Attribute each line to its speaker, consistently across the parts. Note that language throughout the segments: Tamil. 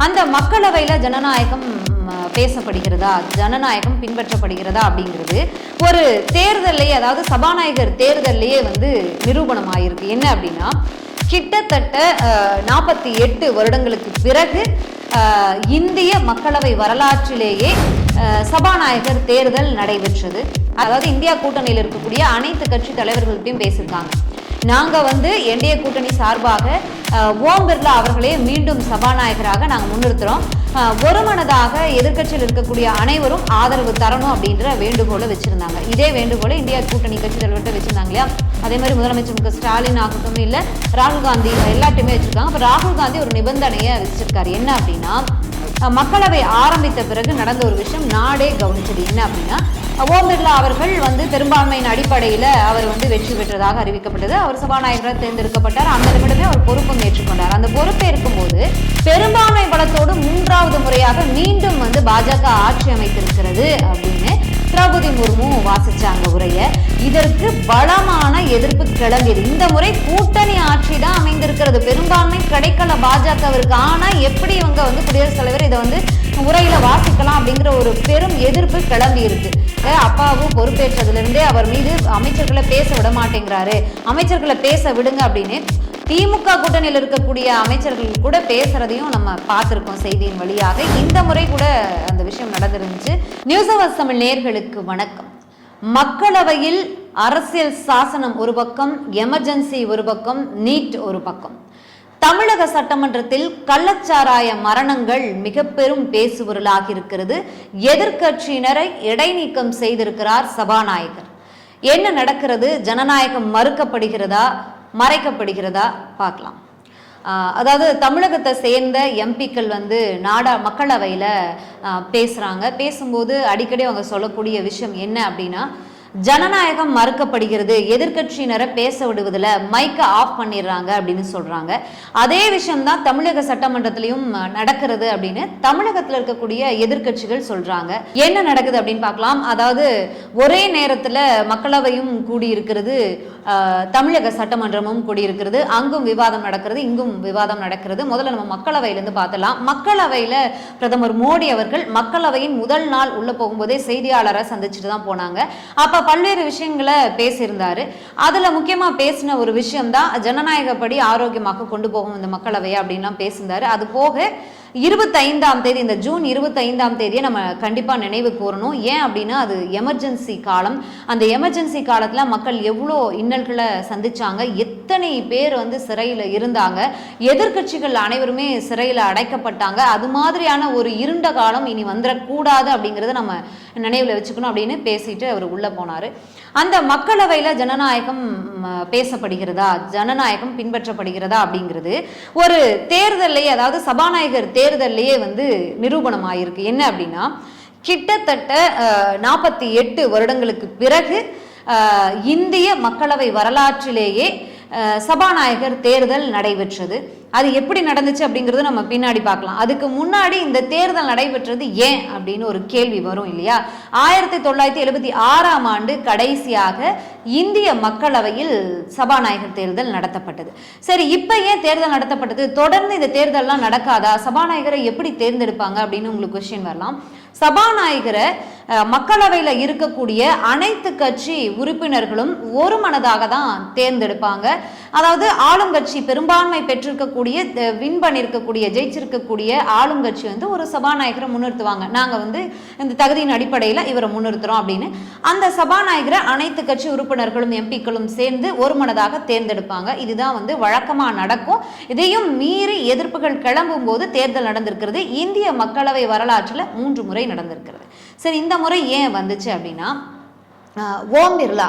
Speaker 1: அந்த மக்களவையில ஜனநாயகம் பேசப்படுகிறதா, ஜனநாயகம் பின்பற்றப்படுகிறதா அப்படிங்கிறது ஒரு தேர்தல்லையே, அதாவது சபாநாயகர் தேர்தல்லையே நிரூபணம் ஆயிருக்கு. என்ன அப்படின்னா, கிட்டத்தட்ட 48 வருடங்களுக்கு பிறகு இந்திய மக்களவை வரலாற்றிலேயே சபாநாயகர் தேர்தல் நடைபெற்றது. அதாவது இந்தியா கூட்டணியில் இருக்கக்கூடிய அனைத்து கட்சி தலைவர்கள்ட்டையும் பேசியிருக்காங்க. நாங்கள் என்டிஏ கூட்டணி சார்பாக ஓம் பிர்லா அவர்களே மீண்டும் சபாநாயகராக நாங்கள் முன்னிறுத்துறோம். ஒருமனதாக எதிர்கட்சியில் இருக்கக்கூடிய அனைவரும் ஆதரவு தரணும் அப்படின்ற வேண்டுகோளை வச்சிருந்தாங்க. இதே வேண்டுகோளை இந்தியா கூட்டணி கட்சி தலைவர்கிட்ட வச்சிருந்தாங்க இல்லையா? அதே மாதிரி முதலமைச்சர் ஸ்டாலின் ஆகட்டும், இல்லை ராகுல் காந்தி எல்லாத்தையுமே வச்சிருக்காங்க. அப்போ ராகுல் காந்தி ஒரு நிபந்தனையை வச்சிருக்காரு. என்ன அப்படின்னா, மக்களவை ஆரம்பித்த பிறகு நடந்த ஒரு விஷயம் நாடே கவனிச்சது. என்ன அப்படின்னா, ஓம் பிர்லா அவர்கள் பெரும்பான்மையின் அடிப்படையில் அவர் வெற்றி பெற்றதாக அறிவிக்கப்பட்டது. அவர் சபாநாயகராக தேர்ந்தெடுக்கப்பட்டார். அந்த நிமிடமே அவர் பொறுப்பும் ஏற்றுக்கொண்டார். அந்த பொறுப்பேற்கும் போது பெரும்பான்மை பலத்தோடு 3வது முறையாக மீண்டும் பாஜக ஆட்சி அமைத்திருக்கிறது அப்படின்னு திரௌபதி முர்மு வாசிச்சாங்க உரைய. இதற்கு பலமான எதிர்ப்பு கிளம்பியது. இந்த முறை கூட்டணி ஆட்சி தான் அமைந்திருக்கிறது, பெரும்பான்மை கிடைக்கல பாஜகவிற்கு. ஆனா எப்படி இவங்க குடியரசுத் தலைவர் இதை உரையில வாசிக்கலாம் அப்படிங்கிற ஒரு பெரும் எதிர்ப்பு கிளம்பி இருக்கு. அப்பாவும் பொறுப்பேற்றதுல இருந்தே அவர் மீது அமைச்சர்களை பேச விட மாட்டேங்கிறாரு, அமைச்சர்களை பேச விடுங்க அப்படின்னு திமுக கூட்டணியில் இருக்கக்கூடிய அமைச்சர்கள் கூட பேசுறதையும் நம்ம பார்த்திருக்கோம் செய்தியின் வழியாக. இந்த முறை கூட அந்த விஷயம் நடந்திருந்துச்சு. நியூஸ் ஹவர்ஸ் தமிழ் நேயர்களுக்கு வணக்கம். மக்களவையில் அரசியல் சாசனம் ஒரு பக்கம், எமர்ஜென்சி ஒரு பக்கம், நீட் ஒரு பக்கம். தமிழக சட்டமன்றத்தில் கள்ளச்சாராய மரணங்கள் மிக பெரும் பேசுபொருளாகி இருக்கிறது. எதிர்கட்சியினரை இடைநீக்கம் செய்திருக்கிறார் சபாநாயகர். என்ன நடக்கிறது? ஜனநாயகம் மறுக்கப்படுகிறதா, மறைக்கப்படுகிறதா? பார்க்கலாம். அதாவது தமிழகத்தை சேர்ந்த எம்பிக்கள் மக்களவையில் பேசுகிறாங்க. பேசும்போது அடிக்கடி அவங்க சொல்லக்கூடிய விஷயம் என்ன அப்படின்னா, ஜனநாயகம் மறுக்கப்படுகிறது, எதிர்கட்சியினரை பேச விடுவதில் மைக்கை ஆஃப் பண்ணிடுறாங்க அப்படின்னு சொல்றாங்க. அதே விஷயம்தான் தமிழக சட்டமன்றத்திலையும் நடக்கிறது அப்படின்னு தமிழகத்தில் இருக்கக்கூடிய எதிர்கட்சிகள் சொல்றாங்க. என்ன நடக்குது அப்படின்னு பார்க்கலாம். அதாவது ஒரே நேரத்தில் மக்களவையும் கூடியிருக்கிறது, தமிழக சட்டமன்றமும் கூடியிருக்கிறது. அங்கும் விவாதம் நடக்கிறது, இங்கும் விவாதம் நடக்கிறது. முதல்ல நம்ம மக்களவையிலிருந்து பார்த்தலாம். மக்களவையில் பிரதமர் மோடி அவர்கள் மக்களவையின் முதல் நாள் உள்ள போகும்போதே செய்தியாளரை சந்திச்சுட்டு தான் போனாங்க. அப்ப பல்வேறு விஷயங்களை பேசியிருந்தாரு. அதுல முக்கியமா பேசின ஒரு விஷயம் தான் ஜனநாயகப்படி ஆரோக்கியமாக கொண்டு போகும் இந்த மக்களவையை அப்படின்லாம் பேசியிருந்தாரு. அது போக 25ஆம் தேதி, இந்த ஜூன் 25ஆம் தேதியை நம்ம கண்டிப்பா நினைவு கூறணும். ஏன் அப்படின்னா, அது எமர்ஜென்சி காலம். அந்த எமர்ஜென்சி காலத்துல மக்கள் எவ்வளோ இன்னல்களை சந்திச்சாங்க, எத்தனை பேர் சிறையில் இருந்தாங்க, எதிர்கட்சிகள் அனைவருமே சிறையில் அடைக்கப்பட்டாங்க. அது மாதிரியான ஒரு இருண்ட காலம் இனி வந்துடக்கூடாது அப்படிங்கிறத நம்ம நினைவில் வச்சுக்கணும் அப்படின்னு பேசிட்டு அவர் உள்ள போனாரு. அந்த மக்களவையில ஜனநாயகம் பேசப்படுகிறதா, ஜனநாயகம் பின்பற்றப்படுகிறதா அப்படிங்கிறது ஒரு தேர்தல்லையே, அதாவது சபாநாயகர் தேர்தல்லையே நிரூபணம் ஆயிருக்கு. என்ன அப்படின்னா, கிட்டத்தட்ட 48 வருடங்களுக்கு பிறகு இந்திய மக்களவை வரலாற்றிலேயே சபாநாயகர் தேர்தல் நடைபெற்றது. அது எப்படி நடந்துச்சு அப்படிங்கிறது நம்ம பின்னாடி பார்க்கலாம். அதுக்கு முன்னாடி இந்த தேர்தல் நடைபெற்றது ஏன் அப்படின்னு ஒரு கேள்வி வரும் இல்லையா? 1976ஆம் ஆண்டு கடைசியாக இந்திய மக்களவையில் சபாநாயகர் தேர்தல் நடத்தப்பட்டது. சரி, இப்ப ஏன் தேர்தல் நடத்தப்பட்டது? தொடர்ந்து இந்த தேர்தல்லாம் நடக்காதா? சபாநாயகரை எப்படி தேர்ந்தெடுப்பாங்க அப்படின்னு உங்களுக்கு கொஸ்டின் வரலாம். சபாநாயகரை மக்களவையில் இருக்கக்கூடிய அனைத்து கட்சி உறுப்பினர்களும் ஒரு மனதாக தான் தேர்ந்தெடுப்பாங்க. அதாவது ஆளும் கட்சி பெரும்பான்மை பெற்றிருக்கக்கூடிய, வின் பண்ணியிருக்கக்கூடிய, ஜெயிச்சிருக்கக்கூடிய ஆளும் கட்சி ஒரு சபாநாயகரை முன்னிறுத்துவாங்க. நாங்கள் இந்த தகுதியின் அடிப்படையில் இவரை முன்னிறுத்துறோம் அப்படின்னு அந்த சபாநாயகரை அனைத்து கட்சி உறுப்பினர்களும் எம்பிக்களும் சேர்ந்து ஒரு மனதாக தேர்ந்தெடுப்பாங்க. இதுதான் வழக்கமாக நடக்கும். இதையும் மீறி எதிர்ப்புகள் கிளம்பும் போது தேர்தல் நடந்திருக்கிறது. இந்திய மக்களவை வரலாற்றில் 3 முறை நடந்திருக்கிறது. சரி, இந்த முறை ஏன் வந்துச்சு அப்படின்னா, ஓம் பிர்லா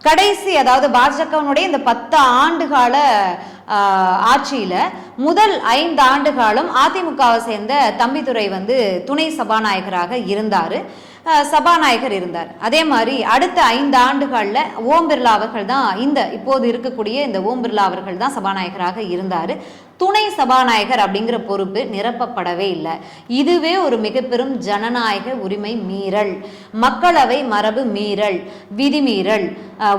Speaker 1: கடைசி, அதாவது பாஜகவினுடைய இந்த 10 ஆண்டுகால ஆட்சியில முதல் 5 ஆண்டு காலம் அதிமுகவை சேர்ந்த தம்பிதுரை துணை சபாநாயகராக சபாநாயகர் இருந்தார். அதே மாதிரி அடுத்த 5 ஆண்டுகள்ல ஓம் பிர்லா அவர்கள் தான், இப்போது இருக்கக்கூடிய இந்த ஓம் பிர்லா அவர்கள் தான் சபாநாயகராக இருந்தார். துணை சபாநாயகர் அப்படிங்கிற பொறுப்பு நிரப்பப்படவே இல்லை. இதுவே ஒரு மிக பெரும் ஜனநாயக உரிமை மீறல், மக்களவை மரபு மீறல், விதிமீறல்.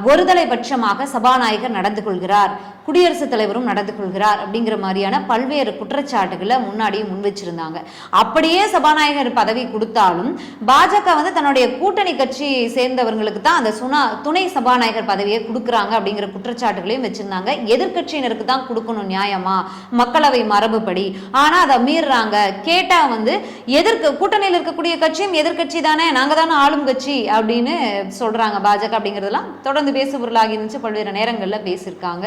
Speaker 1: ஒருதலை பட்சமாக சபாநாயகர் நடந்து கொள்கிறார். குடியரசுத் தலைவரும் நடந்து கொள்கிறார் அப்படிங்கிற மாதிரியான பல்வேறு குற்றச்சாட்டுகளை முன்னாடியே முன் வச்சிருந்தாங்க. அப்படியே சபாநாயகர் பதவி கொடுத்தாலும் பாஜக வந்து தன்னுடைய கூட்டணி கட்சி சேர்ந்தவர்களுக்கு தான் அந்த துணை சபாநாயகர் பதவியை கொடுக்குறாங்க அப்படிங்கிற குற்றச்சாட்டுகளையும் வச்சிருந்தாங்க. எதிர்கட்சியினருக்கு தான் கொடுக்கணும் நியாயமா, மக்களவை மரபுப்படி. ஆனா அதை மீறுறாங்க. கேட்டா வந்து கூட்டணியில் இருக்கக்கூடிய கட்சியும் எதிர்கட்சி தானே, நாங்க தானே ஆளும் கட்சி அப்படின்னு சொல்றாங்க பாஜக. அப்படிங்கிறதுலாம் தொடர்ந்து பேசுபொருளாகி இருந்துச்சு. பல்வேறு நேரங்கள்ல பேசியிருக்காங்க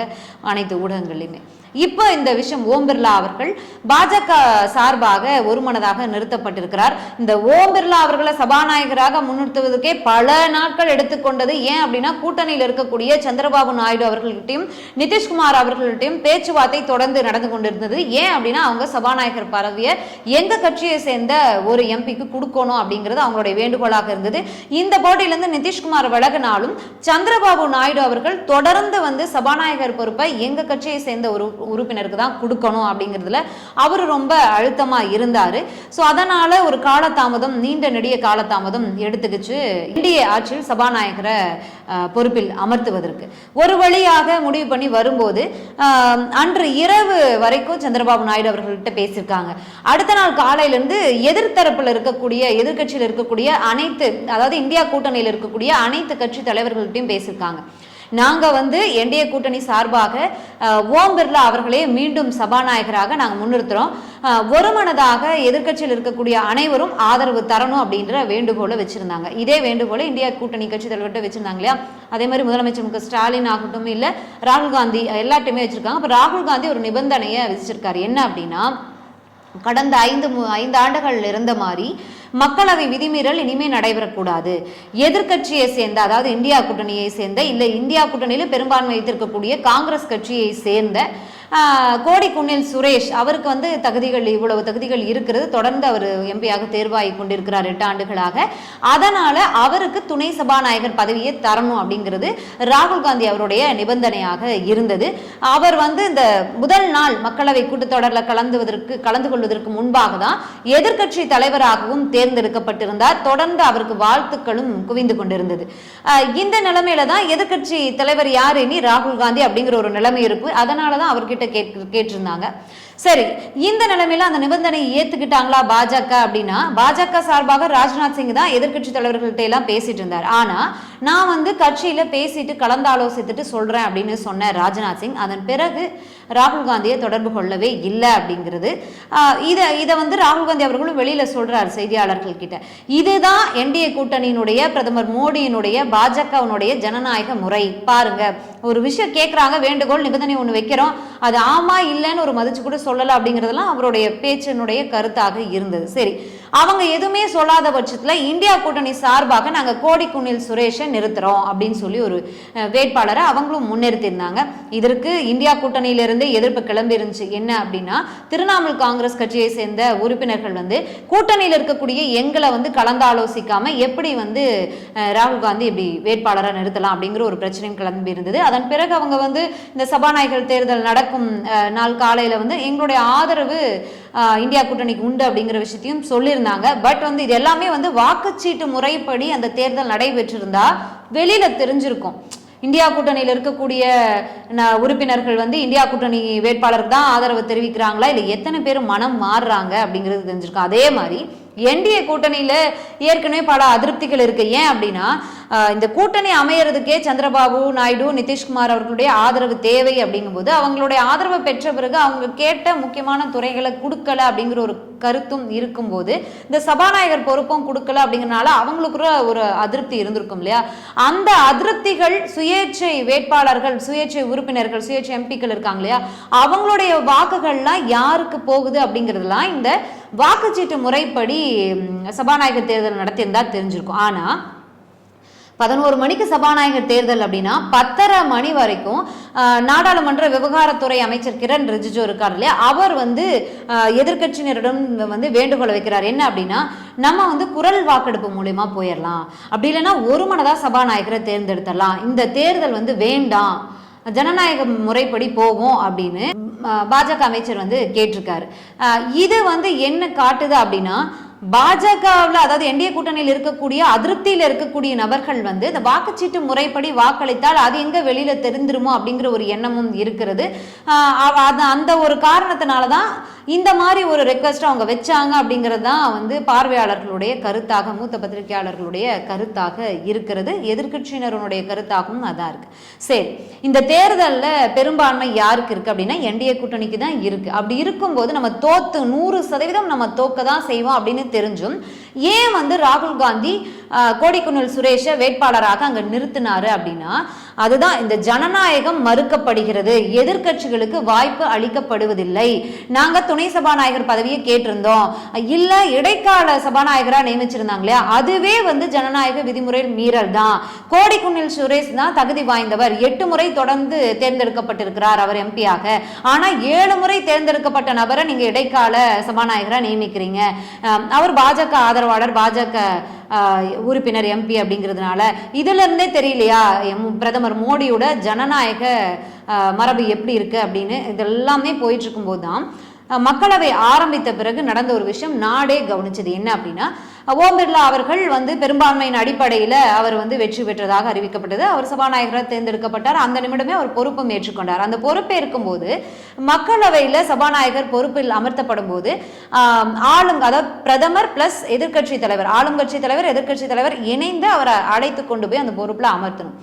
Speaker 1: அனைத்து ஊடகங்களையுமே. இப்போ இந்த விஷயம் ஓம் பிர்லா அவர்கள் பாஜக சார்பாக ஒருமனதாக நிறுத்தப்பட்டிருக்கிறார். இந்த ஓம் பிர்லா அவர்களை சபாநாயகராக முன்னிறுத்துவதற்கே பல நாட்கள் எடுத்துக்கொண்டது. ஏன் அப்படின்னா கூட்டணியில் இருக்கக்கூடிய சந்திரபாபு நாயுடு அவர்கள்கிட்டையும் நிதிஷ்குமார் அவர்கள்கிட்டையும் பேச்சுவார்த்தை தொடர்ந்து நடந்து கொண்டிருந்தது. ஏன் அப்படின்னா அவங்க சபாநாயகர் பதவியை எங்க கட்சியை சேர்ந்த ஒரு எம்பிக்கு கொடுக்கணும் அப்படிங்கிறது அவங்களுடைய வேண்டுகோளாக இருந்தது. இந்த போட்டியிலிருந்து நிதிஷ்குமார் விலகினாலும் சந்திரபாபு நாயுடு அவர்கள் தொடர்ந்து வந்து சபாநாயகர் பொறுப்பை எங்க கட்சியை சேர்ந்த ஒரு உறுப்பினருக்கு தான் கொடுக்கணும் அப்படிங்கிறதுல அவர் ரொம்ப அழுத்தமா இருந்தாரு. ஸோ அதனால ஒரு காலதாமதம், நீண்ட நெடிய காலதாமதம் எடுத்துக்கிச்சு இந்திய ஆட்சியில் சபாநாயகரை பொறுப்பில் அமர்த்துவதற்கு. ஒரு வழியாக முடிவு பண்ணி வரும்போது அன்று இரவு வரைக்கும் சந்திரபாபு நாயுடு அவர்கள்ட்ட பேசியிருக்காங்க. அடுத்த நாள் காலையிலிருந்து எதிர்த்தரப்பில் இருக்கக்கூடிய எதிர்கட்சியில் இருக்கக்கூடிய அனைத்து, அதாவது இந்தியா கூட்டணியில் இருக்கக்கூடிய அனைத்து கட்சி தலைவர்கள்ட்டையும் பேசியிருக்காங்க. நாங்க வந்து என்டிஏ கூட்டணி சார்பாக ஓம் பிர்லா அவர்களே மீண்டும் சபாநாயகராக நாங்க முன்னிறுத்துறோம். ஒருமனதாக எதிர்கட்சியில் இருக்கக்கூடிய அனைவரும் ஆதரவு தரணும் அப்படின்ற வேண்டுகோளை வச்சிருந்தாங்க. இதே வேண்டுகோளை இந்தியா கூட்டணி கட்சி தலைவர்கிட்ட வச்சிருந்தாங்க இல்லையா, அதே மாதிரி முதலமைச்சர் மு.க. ஸ்டாலின் ஆகட்டும், இல்ல ராகுல் காந்தி, எல்லாத்தையுமே வச்சிருக்காங்க. அப்ப ராகுல் காந்தி ஒரு நிபந்தனையை விதிச்சிருக்காரு. என்ன அப்படின்னா, கடந்த 5 ஆண்டுகள் இருந்த மாதிரி மக்களவை விதிமீறல் இனிமே நடைபெறக்கூடாது. எதிர்கட்சியை சேர்ந்த, அதாவது இந்தியா கூட்டணியை சேர்ந்த, இல்ல இந்தியா கூட்டணியில பெரும்பான்மை வைத்திருக்கக்கூடிய காங்கிரஸ் கட்சியை சேர்ந்த கோடிக்குன்னில் சுரேஷ் அவருக்கு வந்து இவ்வளவு தகுதிகள் இருக்கிறது. தொடர்ந்து அவர் எம்பியாக தேர்வாகி கொண்டிருக்கிறார் 8 ஆண்டுகளாக. அதனால அவருக்கு துணை சபாநாயகர் பதவியை தரணும் அப்படிங்கிறது ராகுல் காந்தி அவருடைய நிபந்தனையாக இருந்தது. அவர் வந்து இந்த முதல் நாள் மக்களவை கூட்டத்தொடரில் கலந்து கொள்வதற்கு முன்பாக தான் எதிர்கட்சி தலைவராகவும் தேர்ந்தெடுக்கப்பட்டிருந்தார். தொடர்ந்து அவருக்கு வாழ்த்துக்களும் குவிந்து கொண்டிருந்தது. இந்த நிலைமையில தான் எதிர்கட்சி தலைவர் யார் இனி ராகுல் காந்தி அப்படிங்கிற ஒரு நிலைமை இருக்கு. அதனாலதான் அவர்கிட்ட கேட்டிருந்தாங்க. சரி, இந்த நிலைமையில அந்த நிபந்தனை ஏத்துக்கிட்டாங்களா பாஜக அப்படின்னா, பாஜக சார்பாக ராஜ்நாத் சிங் தான் எதிர்கட்சி தலைவர்கள்ட்ட எல்லாம் பேசிட்டு இருந்தார். ஆனா நான் வந்து கட்சியில பேசிட்டு கலந்தாலோசித்துட்டு சொல்றேன் அப்படின்னு சொன்ன ராஜ்நாத் சிங் அதன் பிறகு ராகுல் காந்தியை தொடர்பு கொள்ளவே இல்லை அப்படிங்கிறது. இதை வந்து ராகுல் காந்தி அவர்களும் வெளியில சொல்றாரு செய்தியாளர்கள் கிட்ட. இதுதான் என்டிஏ கூட்டணியினுடைய பிரதமர் மோடியினுடைய பாஜகவினுடைய ஜனநாயக முறை. பாருங்க, ஒரு விஷயம் கேட்கறாங்க, வேண்டுகோள் நிபந்தனை ஒண்ணு வைக்கிறோம், அது ஆமா இல்லைன்னு ஒரு மதிச்சு கூட சொல்லல அப்படிங்கிறதுலாம் அவருடைய பேச்சினுடைய கருத்தாக இருந்தது. சரி, அவங்க எதுவுமே சொல்லாத பட்சத்துல இந்தியா கூட்டணி சார்பாக நாங்க கோடிக்குன்னில் சுரேஷை நிறுத்துறோம் அப்படின்னு சொல்லி ஒரு வேட்பாளரை அவங்களும் முன்னிறுத்திருந்தாங்க. இதற்கு இந்தியா கூட்டணியிலிருந்து எதிர்ப்பு கிளம்பி இருந்துச்சு. என்ன அப்படின்னா, திரிணாமுல் காங்கிரஸ் கட்சியை சேர்ந்த உறுப்பினர்கள் வந்து கூட்டணியில் இருக்கக்கூடிய எங்களை வந்து கலந்தாலோசிக்காம எப்படி வந்து ராகுல் காந்தி இப்படி வேட்பாளரை நிறுத்தலாம் அப்படிங்கிற ஒரு பிரச்சனையும் கிளம்பி இருந்தது. அதன் பிறகு அவங்க வந்து இந்த சபாநாயகர் தேர்தல் நடக்கும் நாள் காலையில வந்து எங்களுடைய ஆதரவு இந்தியா கூட்டணிக்கு உண்டு அப்படிங்கிற விஷயத்தையும் சொல்லியிருந்தாங்க. பட் வந்து இது எல்லாமே வந்து வாக்குச்சீட்டு முறைப்படி அந்த தேர்தல் நடைபெற்றிருந்தா வெளியில தெரிஞ்சிருக்கும். இந்தியா கூட்டணியில் இருக்கக்கூடிய உறுப்பினர்கள் வந்து இந்தியா கூட்டணி வேட்பாளருக்கு தான் ஆதரவு தெரிவிக்கிறாங்களா, இல்லை எத்தனை பேர் மனம் மாறுறாங்க அப்படிங்கிறது தெரிஞ்சிருக்கும். அதே மாதிரி என்டிஏ கூட்டணியில ஏற்கனவே பல அதிருப்திகள் இருக்கு. ஏன் அப்படின்னா, இந்த கூட்டணி அமையறதுக்கே சந்திரபாபு நாயுடு, நிதிஷ்குமார் அவர்களுடைய ஆதரவு தேவை அப்படிங்கும்போது அவங்களுடைய ஆதரவை பெற்ற பிறகு அவங்க கேட்ட முக்கியமான துறைகளை கொடுக்கல அப்படிங்கிற ஒரு கருத்தும் இருக்கும்போது இந்த சபாநாயகர் பொறுப்பும் கொடுக்கல அப்படிங்கிறனால அவங்களுக்கு ஒரு அதிருப்தி இருந்திருக்கும் இல்லையா. அந்த அதிருப்திகள் சுயேட்சை வேட்பாளர்கள், சுயேட்சை உறுப்பினர்கள், சுயேட்சை எம்பிக்கள் இருக்காங்க இல்லையா, அவங்களுடைய வாக்குகள்லாம் யாருக்கு போகுது அப்படிங்கிறதுலாம் இந்த வாக்குச்சீட்டு முறைப்படி சபாநாயகர் தேர்தல் நடத்தியிருந்தா தெரிஞ்சிருக்கும். ஆனா 11 மணிக்கு சபாநாயகர் தேர்தல் அப்படின்னா 10:30 மணி வரைக்கும் நாடாளுமன்ற விவகாரத்துறை அமைச்சர் கிரண் ரிஜிஜு இருக்கார் இல்லையா, அவர் வந்து எதிர்கட்சியினரிடம் வந்து வேண்டுகோளை வைக்கிறார். என்ன அப்படின்னா, நம்ம வந்து குரல் வாக்கெடுப்பு மூலமா போயிடலாம், அப்படி இல்லைன்னா ஒருமனதா சபாநாயகரை தேர்ந்தெடுத்துடலாம், இந்த தேர்தல் வந்து வேண்டாம், ஜனநாயக முறைப்படி போவோம் அப்படின்னு பாஜக அமைச்சர் வந்து கேட்டிருக்காரு. இது வந்து என்ன காட்டுது அப்படின்னா, பாஜகவில் அதாவது என்டிஏ கூட்டணியில் இருக்கக்கூடிய அதிருப்தியில் இருக்கக்கூடிய நபர்கள் வந்து இந்த வாக்குச்சீட்டு முறைப்படி வாக்களித்தால் அது எங்க வெளியில தெரிந்துருமோ அப்படிங்கிற ஒரு எண்ணமும் இருக்கிறது. அந்த ஒரு காரணத்தினாலதான் இந்த மாதிரி ஒரு ரெக்வஸ்ட் அவங்க வச்சாங்க அப்படிங்கிறது தான் வந்து பார்வையாளர்களுடைய கருத்தாக, மூத்த பத்திரிகையாளர்களுடைய கருத்தாக இருக்கிறது. எதிர்கட்சியினருடைய கருத்தாகவும் அதான் இருக்கு. சரி, இந்த தேர்தலில் பெரும்பான்மை யாருக்கு இருக்கு அப்படின்னா என்டிஏ கூட்டணிக்கு தான் இருக்கு. அப்படி இருக்கும்போது நம்ம தோத்து 100% நம்ம தோக்க தான் செய்வோம் அப்படின்னு தெரிஞ்சும் ஏன் வந்து ராகுல் காந்தி கோடிக்குன்னில் சுரேஷை வேட்பாளராக அங்க நிறுத்தினாரு அப்படின்னா அதுதான் இந்த ஜனநாயகம் மறுக்கப்படுகிறது, எதிர்கட்சிகளுக்கு வாய்ப்பு அளிக்கப்படுவதில்லை. நாங்க துணை சபாநாயகர் பதவியை கேட்டிருந்தோம், இல்ல இடைக்கால சபாநாயகரா நியமிச்சிருந்தாங்க இல்லையா, அதுவே வந்து ஜனநாயக விதிமுறை மீறல் தான். கோடிக்குன்னில் சுரேஷ் தான் தகுதி வாய்ந்தவர், 8 முறை தொடர்ந்து தேர்ந்தெடுக்கப்பட்டிருக்கிறார் அவர் எம்பியாக. ஆனா 7 முறை தேர்ந்தெடுக்கப்பட்ட நபரை நீங்க இடைக்கால சபாநாயகரா நியமிக்கிறீங்க. அவர் பாஜக ஆதரவாளர், பாஜக உறுப்பினர், எம்பி அப்படிங்கிறதுனால இதுல இருந்தே தெரியலையா பிரதமர் மோடியோட ஜனநாயக மரபு எப்படி இருக்கு அப்படின்னு. இதெல்லாமே போயிட்டு இருக்கும்போது தான் மக்களவை ஆரம்பித்த பிறகு நடந்த ஒரு விஷயம் நாடே கவனிச்சது. என்ன அப்படின்னா ஓம் பிர்லா அவர்கள் வந்து பெரும்பான்மையின் அடிப்படையில் அவர் வந்து வெற்றி பெற்றதாக அறிவிக்கப்பட்டது. அவர் சபாநாயகராக தேர்ந்தெடுக்கப்பட்டார். அந்த நிமிடமே அவர் பொறுப்பும் ஏற்றுக்கொண்டார். அந்த பொறுப்பேற்கும் போது மக்களவையில் சபாநாயகர் பொறுப்பில் அமர்த்தப்படும் போது அதாவது பிரதமர் பிளஸ் எதிர்கட்சி தலைவர், ஆளும் கட்சி தலைவர், எதிர்கட்சி தலைவர் இணைந்து அவரை அழைத்து கொண்டு போய் அந்த பொறுப்புல அமர்த்தணும்.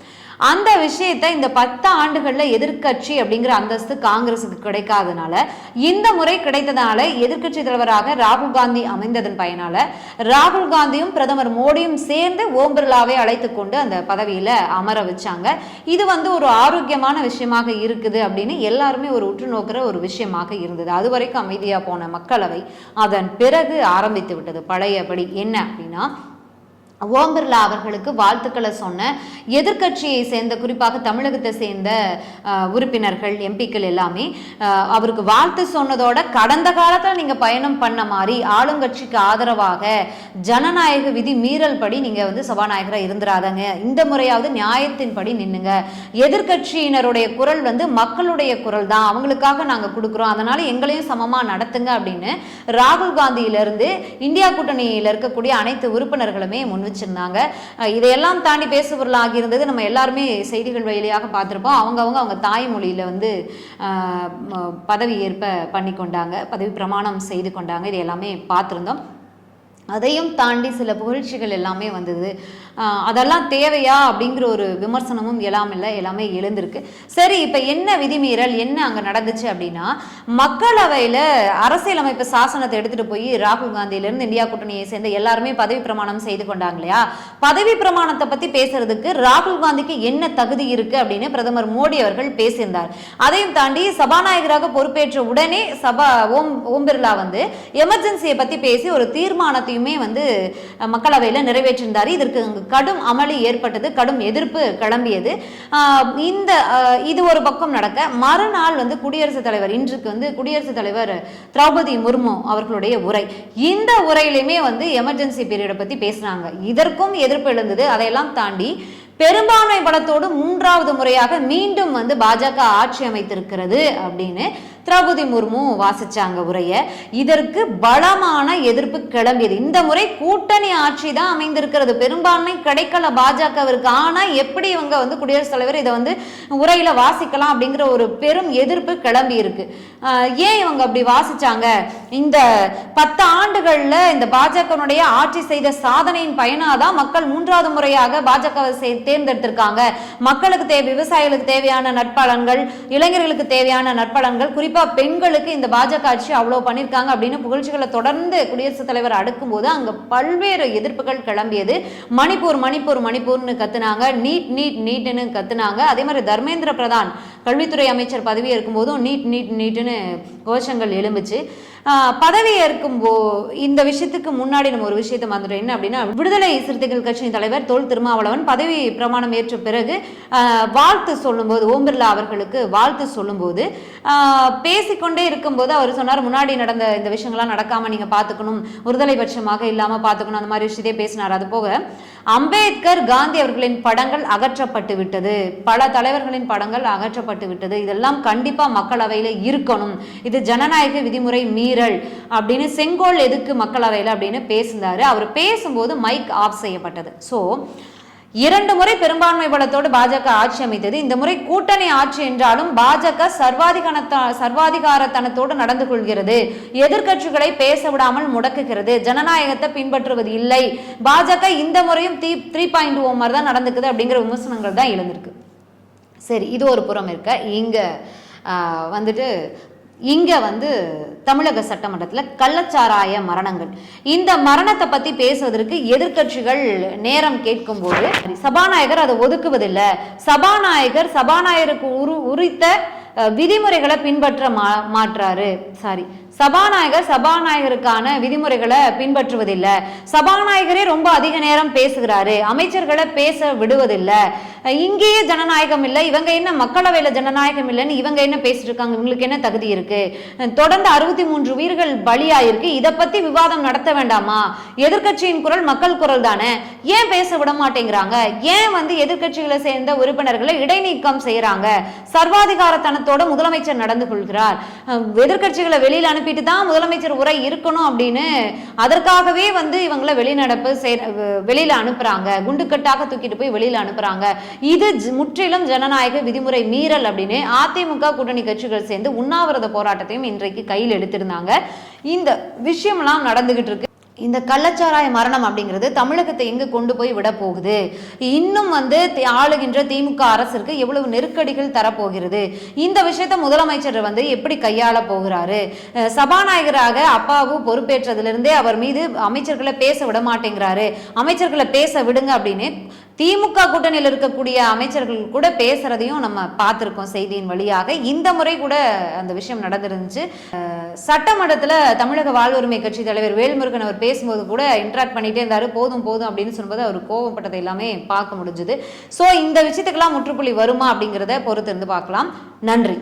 Speaker 1: அந்த விஷயத்தை இந்த 10 ஆண்டுகள்ல எதிர்கட்சி அப்படிங்கிற அந்தஸ்து காங்கிரசுக்கு கிடைக்காதனால இந்த முறை கிடைத்ததால எதிர்கட்சி தலைவராக ராகுல் காந்தி அமைந்ததன் பயனால ராகுல் காந்தியும் பிரதமர் மோடியும் சேர்ந்து ஓம் பிர்லாவை அழைத்து கொண்டு அந்த பதவியில அமர வச்சாங்க. இது வந்து ஒரு ஆரோக்கியமான விஷயமாக இருக்குது அப்படின்னு எல்லாருமே ஒரு உற்று நோக்கிற ஒரு விஷயமாக இருந்தது. அது வரைக்கும் அமைதியா போன மக்களவை அதன் பிறகு ஆரம்பித்து விட்டது பழையபடி. என்ன அப்படின்னா ஓம் பிர்லா அவர்களுக்கு வாழ்த்துக்களை சொன்ன எதிர்கட்சியை சேர்ந்த, குறிப்பாக தமிழகத்தை சேர்ந்த உறுப்பினர்கள், எம்பிக்கள் எல்லாமே அவருக்கு வாழ்த்து சொன்னதோட கடந்த காலத்தில் நீங்க பயணம் பண்ண மாதிரி ஆளுங்கட்சிக்கு ஆதரவாக ஜனநாயக விதி மீறல் படி நீங்க வந்து சபாநாயகராக இருந்துராதங்க, இந்த முறையாவது நியாயத்தின்படி நின்னுங்க, எதிர்கட்சியினருடைய குரல் வந்து மக்களுடைய குரல் தான், அவங்களுக்காக நாங்க கொடுக்குறோம், அதனால எங்களையும் சமமா நடத்துங்க அப்படின்னு ராகுல் காந்தியிலிருந்து இந்தியா கூட்டணியில் இருக்கக்கூடிய அனைத்து உறுப்பினர்களுமே முன் வச்சிருந்தாங்க. இதையெல்லாம் தாண்டி பேசுபொருள் ஆகியிருந்தது நம்ம எல்லாருமே செய்திகள் வழியாக பார்த்திருப்போம். அவங்க தாய்மொழியில வந்து பதவி ஏற்ப பண்ணி கொண்டாங்க, பதவி பிரமாணம் செய்து கொண்டாங்க. இது எல்லாமே பார்த்திருந்தோம். அதையும் தாண்டி சில புகழ்ச்சிகள் எல்லாமே வந்தது. அதெல்லாம் தேவையா அப்படிங்கிற ஒரு விமர்சனமும் எல்லாமே எழுந்திருக்கு. சரி, இப்ப என்ன விதிமீறல் என்ன அங்க நடந்துச்சு அப்படின்னா மக்களவையில அரசியலமைப்பு சாசனத்தை எடுத்துட்டு போய் ராகுல் காந்தியிலிருந்து இந்தியா கூட்டணியை சேர்ந்த எல்லாருமே பதவி பிரமாணம் செய்து கொண்டாங்க இல்லையா. பதவி பிரமாணத்தை பத்தி பேசுறதுக்கு ராகுல் காந்திக்கு என்ன தகுதி இருக்கு அப்படின்னு பிரதமர் மோடி அவர்கள் பேசியிருந்தார். அதையும் தாண்டி சபாநாயகராக பொறுப்பேற்ற உடனே ஓம் பிர்லா வந்து எமர்ஜென்சியை பத்தி பேசி ஒரு தீர்மானத்தை வந்து மக்களவையில நிறைவேற்றிருந்தார். இதற்கு கடும் அமளி ஏற்பட்டது, கடும் எதிர்ப்பு கிளம்பியது. இது ஒரு பக்கம் நடக்க, மறுநாள் வந்து குடியரசுத் தலைவர், இன்றைக்கு வந்து குடியரசுத் தலைவர் திரௌபதி முர்மு அவர்களுடைய உரை, இந்த உரையிலுமே வந்து எமர்ஜென்சி பீரியடை பத்தி பேசினாங்க. இதற்கும் எதிர்ப்பு எழுந்தது. அதையெல்லாம் தாண்டி பெரும்பான்மை பலத்தோடு 3வது முறையாக மீண்டும் வந்து பாஜக ஆட்சி அமைத்திருக்கிறது அப்படின்னு திரௌபதி முர்மு வாசிச்சாங்க உரைய. இதற்கு பலமான எதிர்ப்பு கிளம்பியது. இந்த முறை கூட்டணி ஆட்சி தான் அமைந்திருக்கிறது, பெரும்பான்மை கிடைக்கல பாஜகவிற்கு. ஆனா எப்படி இவங்க வந்து குடியரசுத் தலைவர் இதை வந்து உரையில வாசிக்கலாம் அப்படிங்கிற ஒரு பெரும் எதிர்ப்பு கிளம்பி இருக்கு. ஏன் இவங்க அப்படி வாசிச்சாங்க? இந்த 10 ஆண்டுகள்ல இந்த பாஜகனுடைய ஆட்சி செய்த சாதனையின் பயனாதான் மக்கள் 3வது முறையாக பாஜகவை தேர்ந்தெடுத்திருக்காங்க. மக்களுக்கு விவசாயிகளுக்கு தேவையான நற்பலன்கள், இளைஞர்களுக்கு தேவையான நற்பலன்கள், குறிப்பா பெண்களுக்கு இந்த பாஜக ஆட்சி அவ்வளவு பண்ணிருக்காங்க அப்படின்னு புகழ்ச்சிகளை தொடர்ந்து குடியரசுத் தலைவர் அடுக்கும் போது அங்க பல்வேறு எதிர்ப்புகள் கிளம்பியது. மணிப்பூர்னு கத்துனாங்க, நீட்னு கத்துனாங்க. அதே மாதிரி தர்மேந்திர பிரதான் கல்வித்துறை அமைச்சர் பதவி ஏற்கும் போதும் நீட்னு கோஷங்கள் எழும்புச்சு. பதவி ஏற்கும் இந்த விஷயத்துக்கு முன்னாடி நம்ம ஒரு விஷயத்தை வந்துட்டோம். என்ன அப்படின்னா விடுதலை சிறுத்தைகள் கட்சியின் தலைவர் தொல் திருமாவளவன் பதவி பிரமாணம் ஏற்ற பிறகு வாழ்த்து சொல்லும்போது, ஓம் பிர்லா அவர்களுக்கு வாழ்த்து சொல்லும்போது பேசிக்கொண்டே இருக்கும்போது அவர் சொன்னார், முன்னாடி நடந்த இந்த விஷயங்கள்லாம் நடக்காம நீங்க பார்த்துக்கணும், ஒருதலை பட்சமாக இல்லாம பார்த்துக்கணும், அந்த மாதிரி விஷயத்தையே பேசினார். அது போக அம்பேத்கர், காந்தி அவர்களின் படங்கள் அகற்றப்பட்டு விட்டது, பல தலைவர்களின் படங்கள் அகற்றப்பட்டு விட்டது, இதெல்லாம் கண்டிப்பா மக்களவையில இருக்கணும், இது ஜனநாயக விதிமுறை மீறல் மீறல் அப்படின்னு செங்கோல் எதுக்கு மக்களவையில் அப்படின்னு பேசினாரு. அவர் பேசும்போது மைக் ஆஃப் செய்யப்பட்டது. ஸோ 2 முறை பெரும்பான்மை பலத்தோடு பாஜக ஆட்சி அமைத்தது. இந்த முறை கூட்டணி ஆட்சி என்றாலும் பாஜக சர்வாதிகாரத்தனத்தோடு நடந்து கொள்கிறது, எதிர்கட்சிகளை பேச விடாமல் முடக்குகிறது, ஜனநாயகத்தை பின்பற்றுவது இல்லை. பாஜக இந்த முறையும் 3.0 மாதிரி தான் நடந்துக்குது அப்படிங்கிற விமர்சனங்கள் தான் எழுந்திருக்கு. சரி, இது ஒரு புறம் இருக்க, இங்க தமிழக சட்டமன்றத்தில் கள்ளச்சாராய மரணங்கள், இந்த மரணத்தை பத்தி பேசுவதற்கு எதிர்கட்சிகள் நேரம் கேட்கும்போது சபாநாயகர் அதை ஒதுக்குவதில்லை. சபாநாயகருக்கு உரித்த விதிமுறைகளை பின்பற்ற மாற்றாரு. சபாநாயகருக்கான விதிமுறைகளை பின்பற்றுவதில்லை. சபாநாயகரே ரொம்ப அதிக நேரம் பேசுகிறாரு, அமைச்சர்களை பேச விடுவதில்லை. இங்கேயே ஜனநாயகம் இல்லை, இவங்க என்ன மக்களவையில ஜனநாயகம் இல்லைன்னு இவங்க என்ன பேசிட்டு இருக்காங்க, இவங்களுக்கு என்ன தகுதி இருக்கு? தொடர்ந்து 63 உயிர்கள் பலியாயிருக்கு, இதை பத்தி விவாதம் நடத்த வேண்டாமா? எதிர்கட்சியின் குரல் மக்கள் குரல் தானே, ஏன் பேச விட மாட்டேங்கிறாங்க? ஏன் எதிர்கட்சிகளை சேர்ந்த உறுப்பினர்களை இடைநீக்கம் செய்யறாங்க? சர்வாதிகாரத்தனத்தோட முதலமைச்சர் நடந்து கொள்கிறார். எதிர்கட்சிகளை வெளியில் அனுப்பிட்டு தான் முதலமைச்சர் உரை இருக்கணும் அப்படின்னு அதற்காகவே இவங்களை வெளியில அனுப்புறாங்க, குண்டுக்கட்டாக தூக்கிட்டு போய் வெளியில அனுப்புறாங்க. இது முற்றிலும் ஜனநாயக விதிமுறை மீறல் அப்படின்னு அதிமுக கூட்டணி கட்சிகள் சேர்ந்து உண்ணாவிரத போராட்டத்தையும் இன்றைக்கு கையில் எடுத்திருந்தாங்க. இந்த விஷயம்லாம் நடந்துகிட்டு இருக்கு. இந்த கள்ளச்சாராய மரணம் அப்படிங்கிறது தமிழகத்தை எங்கு கொண்டு போய் விட போகுது? இன்னும் ஆளுகின்ற திமுக அரசிற்கு எவ்வளவு நெருக்கடிகள் தரப்போகிறது? இந்த விஷயத்த முதலமைச்சர் எப்படி கையாள போகிறாரு? சபாநாயகராக அப்பாவு பொறுப்பேற்றதிலிருந்தே அவர் மீது அமைச்சர்களை பேச விட மாட்டேங்கிறாரு, அமைச்சர்களை பேச விடுங்க அப்படின்னு திமுக கூட்டணியில் இருக்கக்கூடிய அமைச்சர்கள் கூட பேசுறதையும் நம்ம பார்த்திருக்கோம் செய்தியின் வழியாக. இந்த முறை கூட அந்த விஷயம் நடந்திருந்துச்சு. சட்டமன்றத்தில் தமிழக வாழ்வுரிமை கட்சி தலைவர் வேல்முருகன் அவர் பேசும்போது கூட இன்ட்ராக்ட் பண்ணிட்டே இருந்தாரு, போதும் போதும் அப்படின்னு சொல்லும்போது அவர் கோபப்பட்டதை எல்லாமே பார்க்க முடிஞ்சுது. ஸோ இந்த விஷயத்துக்கெல்லாம் முற்றுப்புள்ளி வருமா அப்படிங்கிறத பொறுத்து இருந்து பார்க்கலாம். நன்றி.